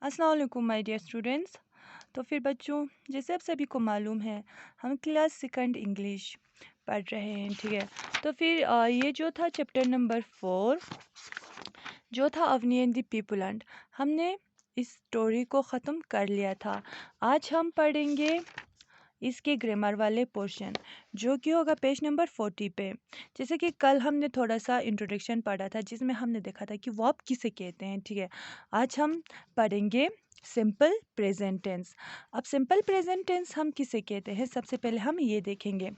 अस्सलाम वालेकुम my dear students. तो फिर बच्चों, जैसे आप सभी को मालूम है, हम क्लास सेकंड इंग्लिश पढ़ रहे हैं। ठीक है, तो फिर ये जो था चैप्टर नंबर 4 जो था अवनी एंड द पीपुलेंट, हमने इस स्टोरी को ख़त्म कर लिया था। आज हम पढ़ेंगे इसके ग्रामर वाले पोर्शन, जो कि होगा पेज नंबर 40 पे। जैसे कि कल हमने थोड़ा सा इंट्रोडक्शन पढ़ा था, जिसमें हमने देखा था कि वर्ब किसे कहते हैं। ठीक है, आज हम पढ़ेंगे सिंपल प्रेजेंट टेंस। अब सिंपल प्रेजेंट टेंस हम किसे कहते हैं, सबसे पहले हम ये देखेंगे।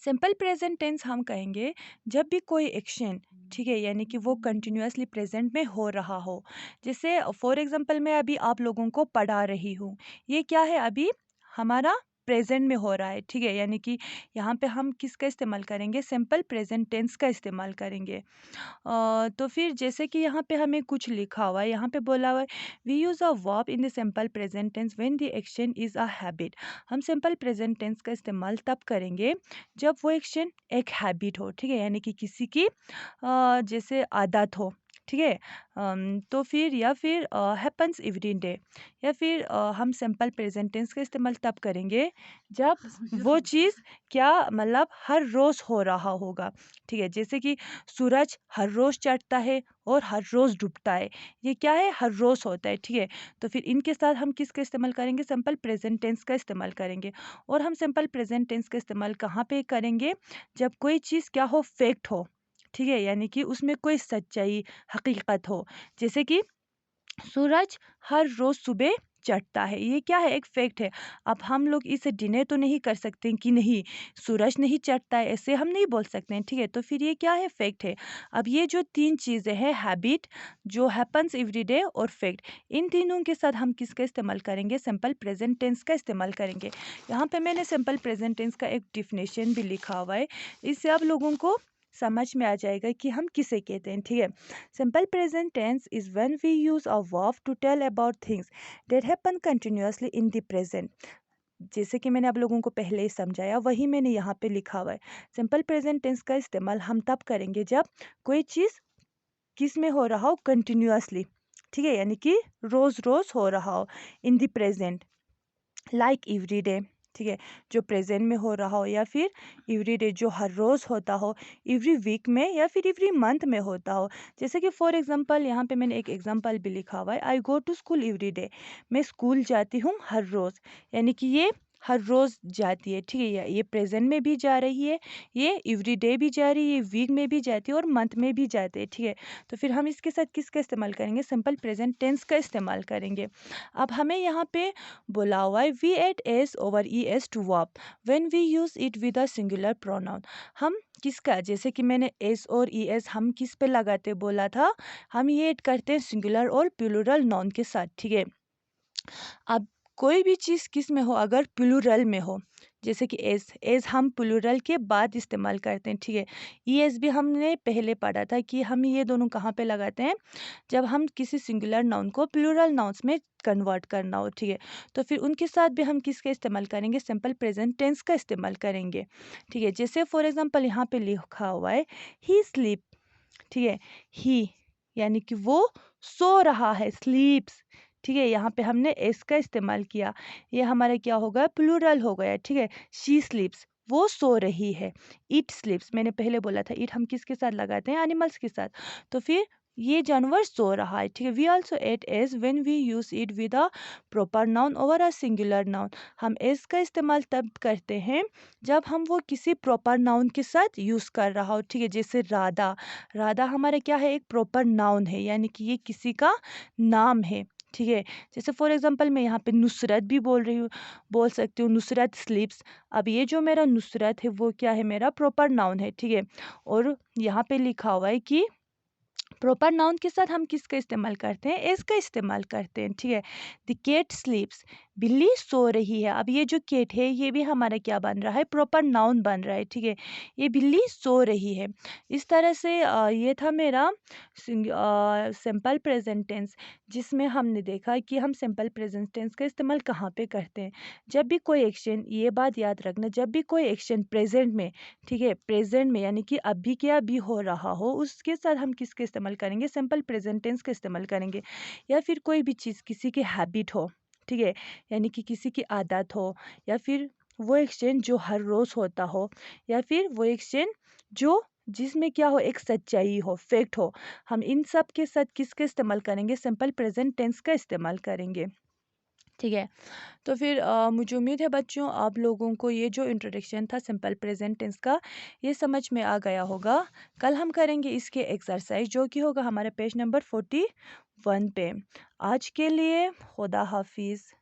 सिंपल प्रेजेंट टेंस हम कहेंगे जब भी कोई एक्शन, ठीक है, यानी कि वो कंटिन्यूअसली प्रेजेंट में हो रहा हो। जैसे फॉर एग्जांपल मैं अभी आप लोगों को पढ़ा रही हूँ, ये क्या है, अभी हमारा प्रेजेंट में हो रहा है। ठीक है, यानी कि यहाँ पे हम किसका इस्तेमाल करेंगे, सिंपल प्रेजेंट टेंस का इस्तेमाल करेंगे। तो फिर जैसे कि यहाँ पे हमें कुछ लिखा हुआ है, यहाँ पे बोला हुआ है we use a verb in the simple present tense when the action is a habit. हम सिंपल प्रेजेंट टेंस का इस्तेमाल तब करेंगे जब वो एक्शन एक हैबिट हो। ठीक है, यानी कि किसी की जैसे आदत हो। ठीक है, तो फिर या फिर हैपन्स एवरी डे, या फिर हम सिंपल प्रेजेंट टेंस का इस्तेमाल तब करेंगे जब वो चीज़ क्या मतलब हर रोज़ हो रहा होगा। ठीक है, जैसे कि सूरज हर रोज़ चढ़ता है और हर रोज़ डूबता है, ये क्या है, हर रोज़ होता है। ठीक है, तो फिर इनके साथ हम किसका इस्तेमाल करेंगे, सिंपल प्रेजेंट टेंस का इस्तेमाल करेंगे। और हम सिंपल प्रेजेंट टेंस का इस्तेमाल कहाँ पे करेंगे, जब कोई चीज़ क्या हो, फैक्ट हो। ठीक है, यानी कि उसमें कोई सच्चाई हकीकत हो। जैसे कि सूरज हर रोज सुबह चढ़ता है, ये क्या है, एक फैक्ट है। अब हम लोग इसे डिने तो नहीं कर सकते कि नहीं सूरज नहीं चढ़ता है, ऐसे हम नहीं बोल सकते हैं। ठीक है, तो फिर ये क्या है, फैक्ट है। अब ये जो तीन चीज़ें हैं, हैबिट, जो हैपन्स एवरीडे और फैक्ट, इन तीनों के साथ हम किसका इस्तेमाल करेंगे, सिंपल प्रेजेंट टेंस का इस्तेमाल करेंगे। यहाँ पे मैंने सिंपल प्रेजेंट टेंस का एक डिफिनेशन भी लिखा हुआ है, इससे आप लोगों को समझ में आ जाएगा कि हम किसे कहते हैं। ठीक है, simple present tense is when we use a verb to tell about things that happen continuously in the present। जैसे कि मैंने आप लोगों को पहले ही समझाया, वही मैंने यहाँ पे लिखा हुआ है। सिंपल प्रेजेंट टेंस का इस्तेमाल हम तब करेंगे जब कोई चीज़ किस में हो रहा हो, कंटिन्यूअसली। ठीक है, यानी कि रोज़ रोज़ हो रहा हो, in the present, like every day. ठीक है, जो प्रेजेंट में हो रहा हो, या फिर एवरी डे जो हर रोज़ होता हो, एवरी वीक में या फिर एवरी मंथ में होता हो। जैसे कि फॉर एग्जांपल यहाँ पे मैंने एक एग्जांपल भी लिखा हुआ है, I go to school every day. मैं स्कूल जाती हूँ हर रोज़, यानी कि ये हर रोज़ जाती है। ठीक है, ये प्रेजेंट में भी जा रही है, ये एवरी डे भी जा रही है, ये वीक में भी जाती है और मंथ में भी जाती है। ठीक है, तो फिर हम इसके साथ किसका इस्तेमाल करेंगे, सिंपल प्रेजेंट टेंस का इस्तेमाल करेंगे। अब हमें यहाँ पे बोला हुआ है we add S over E S to verb when we use it with a singular pronoun. हम किसका, जैसे कि मैंने एस और ई एस हम किस पे लगाते बोला था, हम ये ऐड करते हैं सिंगुलर और प्लूरल नाउन के साथ। ठीक है, अब कोई भी चीज़ किस में हो, अगर प्लूरल में हो, जैसे कि एस, एस हम प्लूरल के बाद इस्तेमाल करते हैं। ठीक है, ई एस भी हमने पहले पढ़ा था कि हम ये दोनों कहाँ पे लगाते हैं, जब हम किसी सिंगुलर नाउन को प्लूरल नाउन्स में कन्वर्ट करना हो। ठीक है, तो फिर उनके साथ भी हम किसका इस्तेमाल करेंगे, सिंपल प्रेजेंट टेंस का इस्तेमाल करेंगे। ठीक है, जैसे फॉर एग्जांपल यहाँ पे लिखा हुआ है ही स्लीप। ठीक है, ही यानी कि वो सो रहा है, स्लीप्स। ठीक है, यहाँ पे हमने एस का इस्तेमाल किया, ये हमारा क्या होगा, प्लूरल हो गया। ठीक है, शी स्लीप्स, वो सो रही है। इट स्लीप्स, मैंने पहले बोला था इट हम किसके साथ लगाते हैं, एनिमल्स के साथ। तो फिर ये जानवर सो रहा है। ठीक है, we also add S when we use it with a proper noun over a singular noun. हम एस का इस्तेमाल तब करते हैं जब हम वो किसी प्रॉपर नाउन के साथ यूज़ कर रहा हो। ठीक है, जैसे राधा, राधा हमारा क्या है, एक प्रॉपर नाउन है, यानी कि ये किसी का नाम है। ठीक है, जैसे फॉर एग्जांपल मैं यहाँ पे नुसरत भी बोल रही हूँ, बोल सकती हूँ नुसरत स्लीप्स। अब ये जो मेरा नुसरत है वो क्या है, मेरा प्रॉपर नाउन है। ठीक है, और यहाँ पे लिखा हुआ है कि प्रॉपर नाउन के साथ हम किसका इस्तेमाल करते हैं, एस का इस्तेमाल करते हैं। ठीक है, द केट स्लीप्स, बिल्ली सो रही है। अब ये जो केट है ये भी हमारा क्या बन रहा है, प्रॉपर नाउन बन रहा है। ठीक है, ये बिल्ली सो रही है। इस तरह से ये था मेरा सिंपल प्रेजेंट टेंस, जिसमें हमने देखा कि हम सिंपल प्रेजेंट टेंस का इस्तेमाल कहाँ पे करते हैं, जब भी कोई एक्शन, ये बात याद रखना, जब भी कोई एक्शन प्रेजेंट में, ठीक है, प्रेजेंट में यानी कि अभी के अभी हो रहा हो, उसके साथ हम किसका इस्तेमाल इस्तेमाल करेंगे, सिंपल प्रेजेंट टेंस का इस्तेमाल करेंगे। या फिर कोई भी चीज़ किसी की हैबिट हो, ठीक है, यानी कि किसी की आदत हो, या फिर वो एक्सचेंज जो हर रोज़ होता हो, या फिर वो एक्सचेंज जो जिसमें क्या हो, एक सच्चाई हो, फैक्ट हो, हम इन सब के साथ किसका इस्तेमाल करेंगे, सिंपल प्रेजेंट टेंस का इस्तेमाल करेंगे। ठीक है, तो फिर मुझे उम्मीद है बच्चों आप लोगों को ये जो इंट्रोडक्शन था सिंपल प्रेजेंट टेंस का, ये समझ में आ गया होगा। कल हम करेंगे इसके एक्सरसाइज जो कि होगा हमारे पेज नंबर 41 पे। आज के लिए खुदा हाफिज़।